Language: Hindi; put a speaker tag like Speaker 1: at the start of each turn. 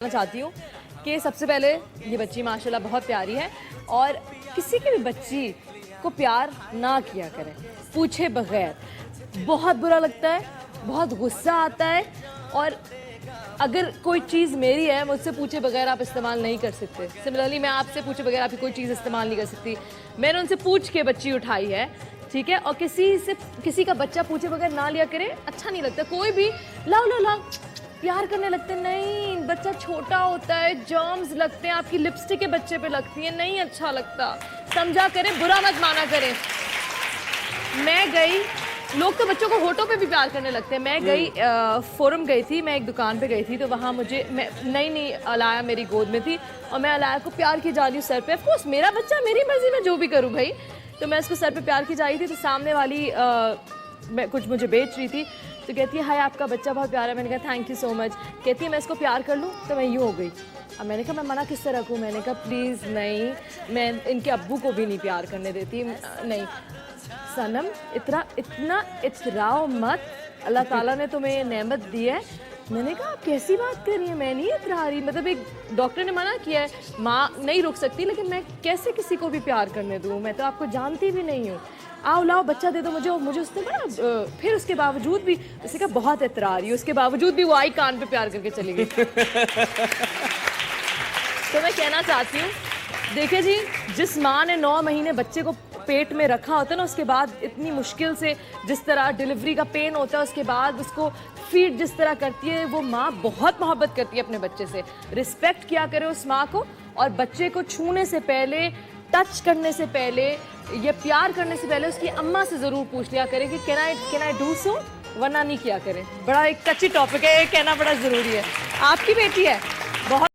Speaker 1: चाहती हूँ कि सबसे पहले ये बच्ची माशाल्लाह बहुत प्यारी है और किसी की भी बच्ची को प्यार ना किया करें पूछे बगैर। बहुत बुरा लगता है, बहुत गुस्सा आता है और अगर कोई चीज़ मेरी है मुझसे पूछे बगैर आप इस्तेमाल नहीं कर सकते। सिमिलरली मैं आपसे पूछे बगैर आपकी कोई चीज़ इस्तेमाल नहीं कर सकती। मैंने उनसे पूछ के बच्ची उठाई है, ठीक है। और किसी का बच्चा पूछे बगैर ना लिया करे, अच्छा नहीं लगता। कोई भी लाओ लाओ लाओ प्यार करने लगते, नहीं, बच्चा छोटा होता है, जर्म्स लगते हैं, आपकी लिपस्टिक के बच्चे पे लगती है, नहीं अच्छा लगता। समझा करें, बुरा मत माना करें। मैं गई, लोग तो बच्चों को होठों पे भी प्यार करने लगते हैं। मैं गई फोरम गई थी, मैं एक दुकान पे गई थी, तो वहाँ मुझे नई अलाया मेरी गोद में थी और मैं अलाया को प्यार की जा रही हूँ सर पे। ऑफकोर्स मेरा बच्चा, मेरी मर्जी, मैं जो भी करूँ भाई। तो मैं उसको सर पे प्यार की जा रही थी, तो सामने वाली मैं कुछ मुझे बेच रही थी, तो कहती है हाय आपका बच्चा बहुत प्यारा है। मैंने कहा थैंक यू सो मच। कहती है मैं इसको प्यार कर लूँ, तो मैं यूँ हो गई। अब मैंने कहा मैं मना किस तरह रखूँ। मैंने कहा प्लीज़ नहीं, मैं इनके अब्बू को भी नहीं प्यार करने देती। नहीं सनम, इतना इतराओ मत, अल्लाह ताला ने तुम्हें ये नेमत दी है। मैंने कहा आप कैसी बात कर रही हैं, मैं नहीं इतरा रही। मतलब एक डॉक्टर ने मना किया है, माँ नहीं रुक सकती, लेकिन मैं कैसे किसी को भी प्यार करने दूँ, मैं तो आपको जानती भी नहीं हूँ। आओ लाओ बच्चा दे दो मुझे। और मुझे उसने बड़ा फिर उसके बावजूद भी उसने कहा बहुत इतरा रही है, उसके बावजूद भी वो आई कान पे प्यार करके चली गई। तो मैं कहना चाहती हूँ, देखिए जी, जिस माँ ने 9 महीने बच्चे को पेट में रखा होता है ना, उसके बाद इतनी मुश्किल से जिस तरह डिलीवरी का पेन होता है, उसके बाद उसको फीड जिस तरह करती है, वो माँ बहुत मोहब्बत करती है अपने बच्चे से। रिस्पेक्ट किया करे उस माँ को, और बच्चे को छूने से पहले, टच करने से पहले, ये प्यार करने से पहले उसकी अम्मा से ज़रूर पूछ लिया करें कि कैन आई डू सो, वरना नहीं किया करें। बड़ा एक टची टॉपिक है, ये कहना बड़ा ज़रूरी है। आपकी बेटी है, बहुत